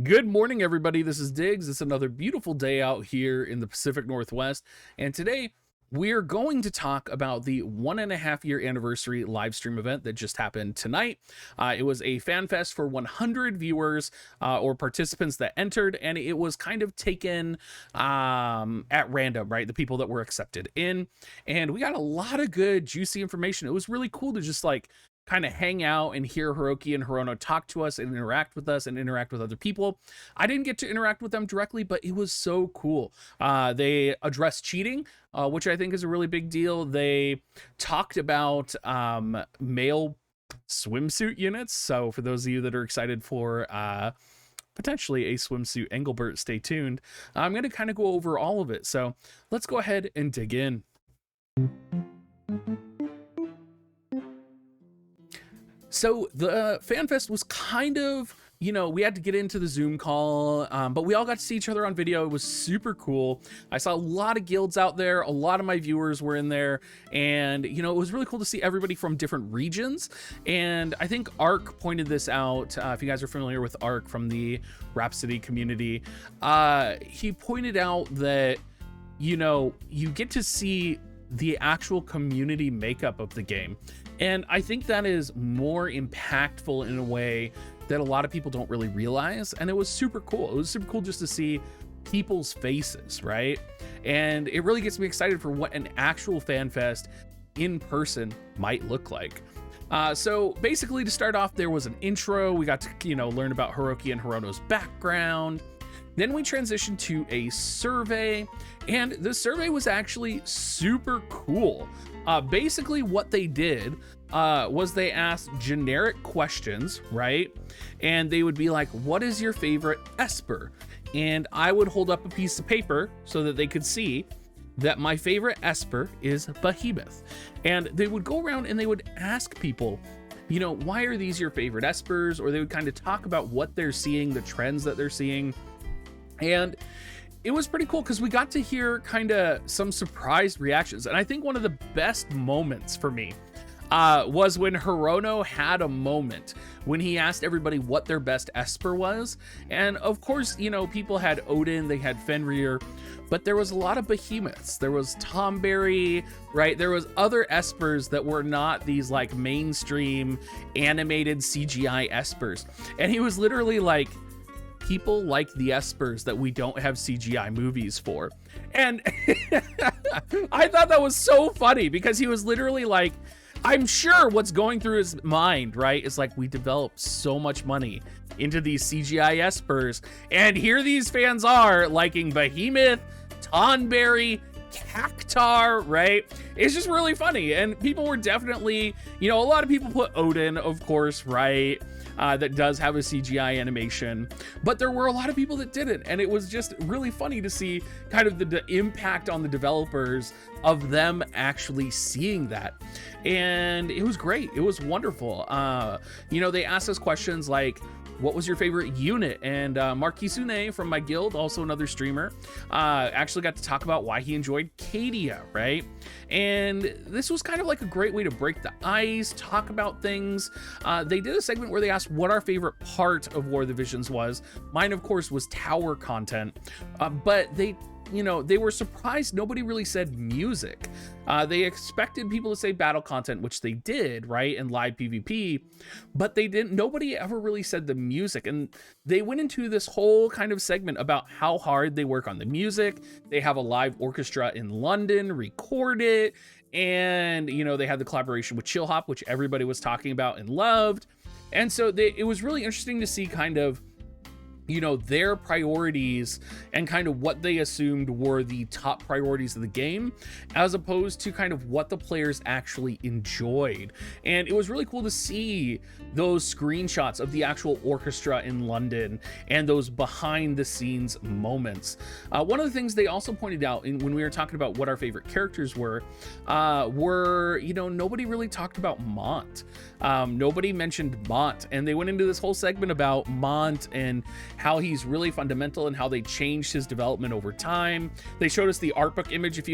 Good morning, everybody. This is Diggs. It's another beautiful day out here in the Pacific Northwest. And today we're going to talk about the 1.5 year anniversary live stream event that just happened tonight. It was a fan fest for 100 viewers or participants that entered, and it was kind of taken at random, right? The people that were accepted in. And we got a lot of good, juicy information. It was really cool to just kind of hang out and hear Hiroki and Hirono talk to us and interact with us and interact with other people. I didn't get to interact with them directly, but it was so cool. They addressed cheating, which I think is a really big deal. They talked about male swimsuit units. So for those of you that are excited for potentially a swimsuit Engelbert, stay tuned. I'm going to kind of go over all of it. So let's go ahead and dig in. So the FanFest was kind of, we had to get into the Zoom call, but we all got to see each other on video. It was super cool. I saw a lot of guilds out there. A lot of my viewers were in there, and, it was really cool to see everybody from different regions. And I think Ark pointed this out. If you guys are familiar with Ark from the Rhapsody community, he pointed out that, you get to see the actual community makeup of the game. And I think that is more impactful in a way that a lot of people don't really realize. And it was super cool. It was super cool just to see people's faces, right? And it really gets me excited for what an actual fan fest in person might look like. So basically, to start off, there was an intro. We got to, learn about Hiroki and Hirono's background. Then we transitioned to a survey, and the survey was actually super cool. Basically what they did was they asked generic questions, right? And they would be like, what is your favorite Esper? And I would hold up a piece of paper so that they could see that my favorite Esper is Behemoth. And they would go around and they would ask people, why are these your favorite Espers? Or they would kind of talk about what they're seeing, the trends that they're seeing. And it was pretty cool because we got to hear kind of some surprised reactions. And I think one of the best moments for me was when Hirono had a moment when he asked everybody what their best Esper was. And of course, people had Odin, they had Fenrir, but there was a lot of behemoths. There was Tomberry, right? There was other Espers that were not these mainstream animated CGI Espers. And he was literally like, people like the Espers that we don't have CGI movies for. And I thought that was so funny because he was literally like, I'm sure what's going through his mind, right, is like, we developed so much money into these CGI Espers, and here these fans are liking Behemoth, Tonberry, Cactar, right? It's just really funny. And people were definitely, a lot of people put Odin, of course, right? That does have a CGI animation, but there were a lot of people that didn't. And it was just really funny to see kind of the impact on the developers of them actually seeing that. And it was great. It was wonderful. They asked us questions like, what was your favorite unit? And Marquisune from my guild, also another streamer, actually got to talk about why he enjoyed Cadia, right? And this was kind of like a great way to break the ice, talk about things. They did a segment where they asked what our favorite part of War of the Visions was. Mine, of course, was tower content, but they were surprised nobody really said music. They expected people to say battle content, which they did, right, and live PvP, but nobody ever really said the music. And they went into this whole kind of segment about how hard they work on the music. They have a live orchestra in London, record it, and they had the collaboration with Chill Hop, which everybody was talking about and loved. And so it was really interesting to see kind of their priorities and kind of what they assumed were the top priorities of the game, as opposed to kind of what the players actually enjoyed. And it was really cool to see those screenshots of the actual orchestra in London and those behind the scenes moments. One of the things they also pointed out when we were talking about what our favorite characters were nobody really talked about Mont. Nobody mentioned Mont, and they went into this whole segment about Mont and how he's really fundamental and how they changed his development over time. They showed us the art book image, if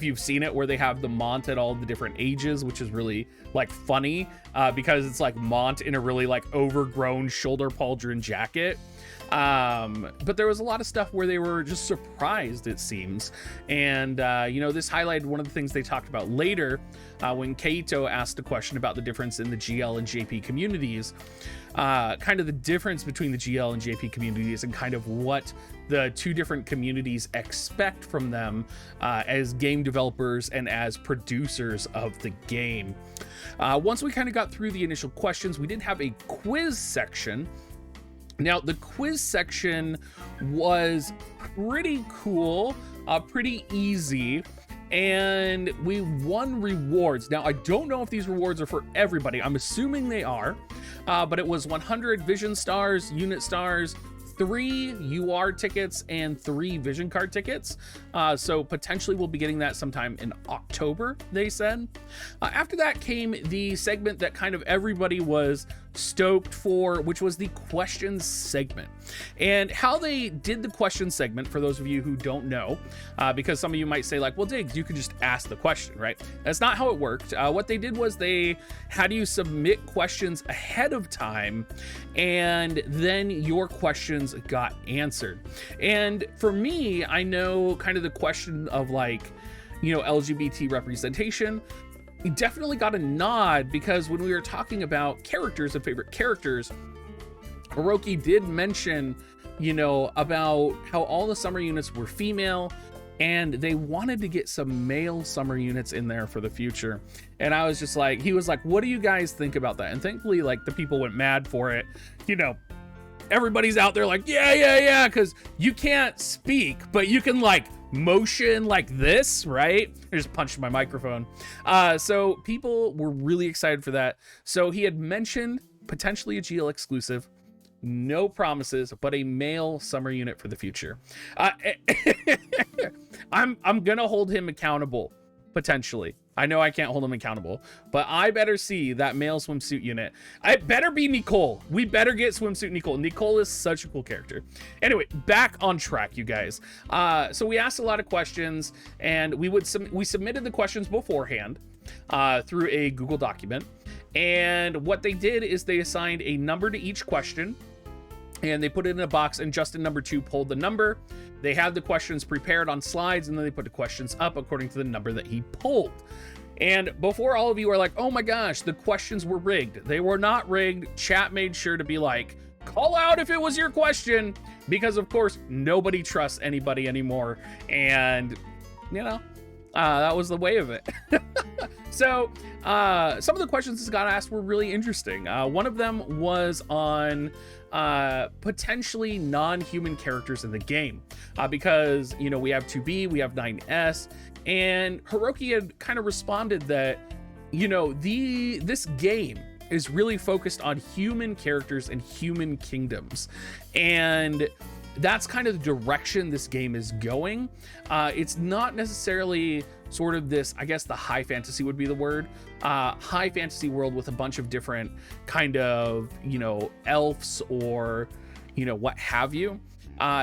you've seen it, where they have the Mont at all the different ages, which is really funny because it's Mont in a really overgrown shoulder pauldron jacket. But there was a lot of stuff where they were just surprised, it seems. And, you know, this highlighted one of the things they talked about later when Keito asked a question about the difference in the GL and JP communities, kind of the difference between the GL and JP communities and kind of what the two different communities expect from them as game developers and as producers of the game. Once we kind of got through the initial questions, we did have a quiz section. Now, the quiz section was pretty cool, pretty easy, and we won rewards. Now, I don't know if these rewards are for everybody. I'm assuming they are, but it was 100 Vision Stars, Unit Stars, 3 UR tickets, and 3 Vision Card tickets. So potentially we'll be getting that sometime in October, they said. After that came the segment that kind of everybody was stoked for, which was the questions segment. And how they did the questions segment, for those of you who don't know, because some of you might say like, well, Diggs, you could just ask the question, right? That's not how it worked. What they did was they had you submit questions ahead of time, and then your questions got answered. And for me, I know kind of the question of like, you know, LGBT representation, he definitely got a nod, because when we were talking about characters and favorite characters, Hiroki did mention, you know, about how all the summer units were female and they wanted to get some male summer units in there for the future. And I was just like, he was like, what do you guys think about that? And thankfully, like, the people went mad for it. You know, everybody's out there like, yeah, because you can't speak, but you can like motion like this, right? I just punched my microphone. So people were really excited for that. So he had mentioned potentially a GL exclusive, no promises, but a male summer unit for the future. I'm gonna hold him accountable, potentially. I know I can't hold him accountable, but I better see that male swimsuit unit. It better be Nicole. We better get swimsuit Nicole. Nicole is such a cool character. Anyway, back on track, you guys. So we asked a lot of questions, and we submitted the questions beforehand through a Google document. And what they did is they assigned a number to each question, and they put it in a box, and Justin number 2 pulled the number. They had the questions prepared on slides, and then they put the questions up according to the number that he pulled. And before all of you are like, oh my gosh, the questions were rigged. They were not rigged. Chat made sure to be like, call out if it was your question, because of course nobody trusts anybody anymore. And you know, that was the way of it. So some of the questions that got asked were really interesting. One of them was on potentially non-human characters in the game, because, you know, we have 2B, we have 9S, and Hiroki had kind of responded that, you know, this game is really focused on human characters and human kingdoms, and that's kind of the direction this game is going. It's not necessarily sort of this, I guess the high fantasy would be the word, high fantasy world with a bunch of different kind of, you know, elves or, you know, what have you.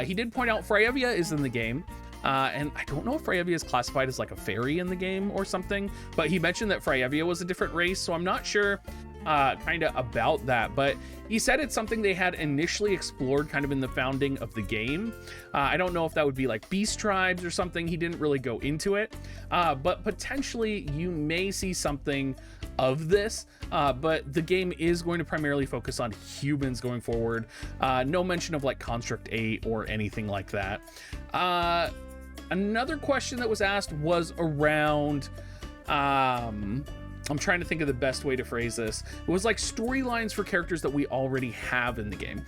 He did point out Freyevia is in the game. And I don't know if Freyevia is classified as like a fairy in the game or something, but he mentioned that Freyevia was a different race, so I'm not sure kind of about that, but he said it's something they had initially explored kind of in the founding of the game. I don't know if that would be like beast tribes or something. He didn't really go into it, but potentially you may see something of this, but the game is going to primarily focus on humans going forward. No mention of like Construct 8 or anything like that. Another question that was asked was around, I'm trying to think of the best way to phrase this. It was like storylines for characters that we already have in the game.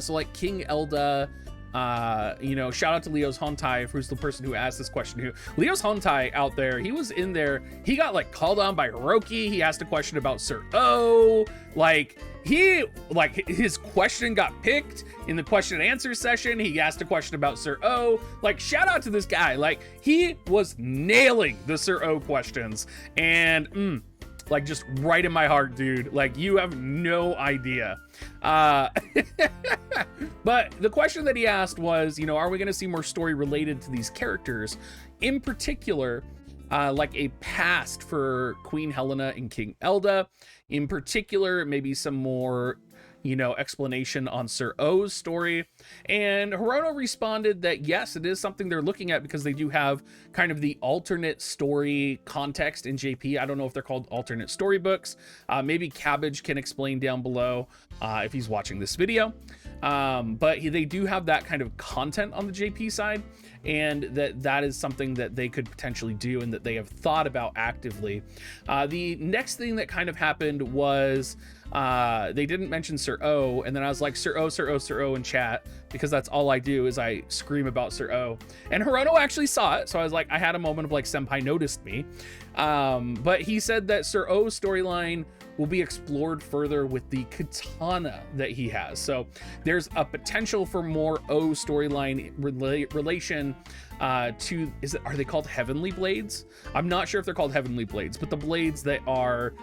So like King Elda, you know, shout out to Leo's Hontai, who's the person who asked this question. Who Leo's Hontai out there, he was in there, he got like called on by Hiroki. He asked a question about Sir O, like his question got picked in the question and answer session. He asked a question about Sir O. Like, shout out to this guy. Like, he was nailing the Sir O questions, and like just right in my heart, dude. Like, you have no idea. But the question that he asked was, you know, are we going to see more story related to these characters? In particular, like a past for Queen Helena and King Elda. In particular, maybe some more, explanation on Sir O's story. And Hirono responded that yes, it is something they're looking at because they do have kind of the alternate story context in JP. I don't know if they're called alternate storybooks. Maybe Cabbage can explain down below if he's watching this video. But they do have that kind of content on the JP side, and that is something that they could potentially do and that they have thought about actively. The next thing that kind of happened was they didn't mention Sir O, and then I was like, Sir O, Sir O, Sir O in chat, because that's all I do is I scream about Sir O. And Hirono actually saw it, so I was like, I had a moment of like, senpai noticed me. But he said that Sir O's storyline will be explored further with the katana that he has. So there's a potential for more O storyline relation to, are they called Heavenly Blades? I'm not sure if they're called Heavenly Blades, but the blades that are,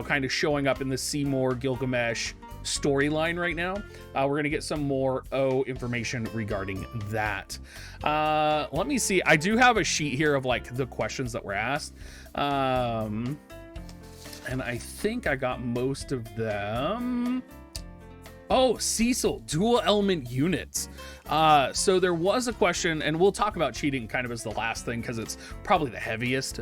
kind of showing up in the Seymour Gilgamesh storyline right now. We're gonna get some more O information regarding that. Let me see. I do have a sheet here of like the questions that were asked. And I think I got most of them. Oh, Cecil, dual element units. So there was a question, and we'll talk about cheating kind of as the last thing because it's probably the heaviest.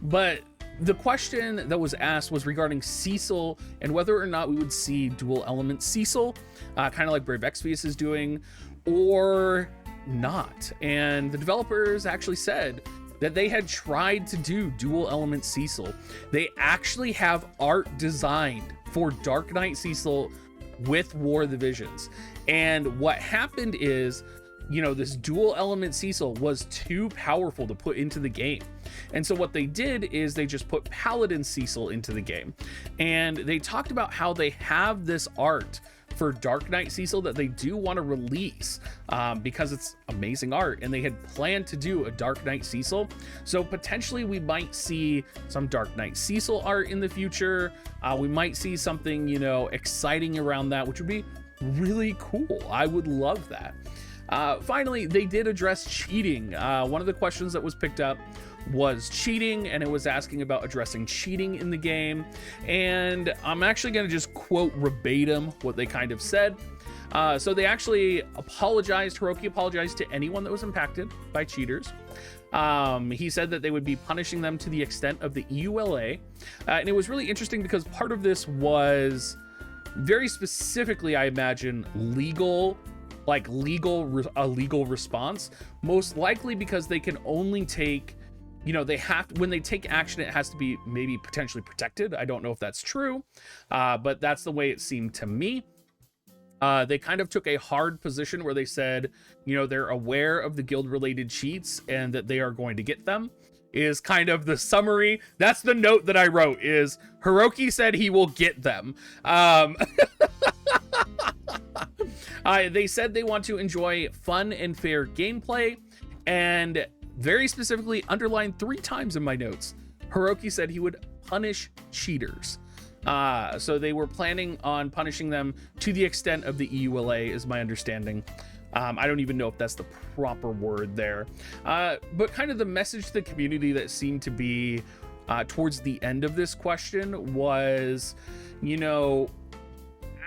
But the question that was asked was regarding Cecil and whether or not we would see dual element Cecil, kind of like Brave Exvius is doing, or not. And the developers actually said that they had tried to do dual element Cecil. They actually have art designed for Dark Knight Cecil with War of the Visions. And what happened is, this dual element Cecil was too powerful to put into the game. And so what they did is they just put Paladin Cecil into the game. And they talked about how they have this art for Dark Knight Cecil that they do want to release because it's amazing art, and they had planned to do a Dark Knight Cecil. So potentially we might see some Dark Knight Cecil art in the future. We might see something, exciting around that, which would be really cool. I would love that. Finally, they did address cheating. One of the questions that was picked up was cheating, and it was asking about addressing cheating in the game. And I'm actually going to just quote verbatim what they kind of said. So they actually apologized. Hiroki apologized to anyone that was impacted by cheaters. He said that they would be punishing them to the extent of the EULA. And it was really interesting because part of this was very specifically, I imagine, legal response, most likely because they can only take, when they take action, it has to be maybe potentially protected. I don't know if that's true, but that's the way it seemed to me. They kind of took a hard position where they said, they're aware of the guild related cheats and that they are going to get them, is kind of the summary. That's the note that I wrote, is Hiroki said he will get them. They said they want to enjoy fun and fair gameplay, and very specifically underlined 3 times in my notes, Hiroki said he would punish cheaters. So they were planning on punishing them to the extent of the EULA, is my understanding. I don't even know if that's the proper word there. But kind of the message to the community that seemed to be towards the end of this question was,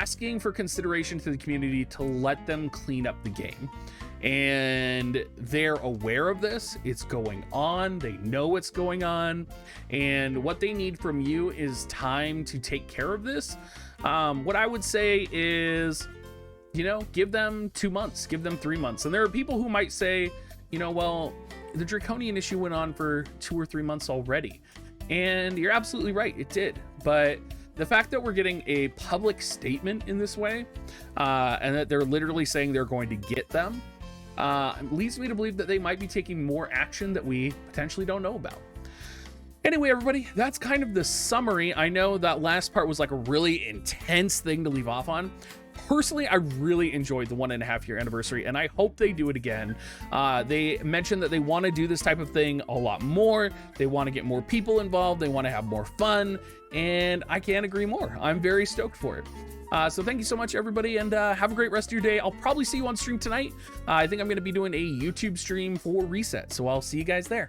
asking for consideration to the community to let them clean up the game. And they're aware of this. It's going on. They know it's going on. And what they need from you is time to take care of this. What I would say is, give them 2 months, give them 3 months. And there are people who might say, well, the Draconian issue went on for 2 or 3 months already. And you're absolutely right, it did. But the fact that we're getting a public statement in this way, and that they're literally saying they're going to get them, leads me to believe that they might be taking more action that we potentially don't know about. Anyway, everybody, that's kind of the summary. I know that last part was like a really intense thing to leave off on. Personally, I really enjoyed the 1.5 year anniversary, and I hope they do it again. They mentioned that they want to do this type of thing a lot more. They want to get more people involved. They want to have more fun, and I can't agree more. I'm very stoked for it. So thank you so much, everybody, and have a great rest of your day. I'll probably see you on stream tonight. I think I'm going to be doing a YouTube stream for Reset, so I'll see you guys there.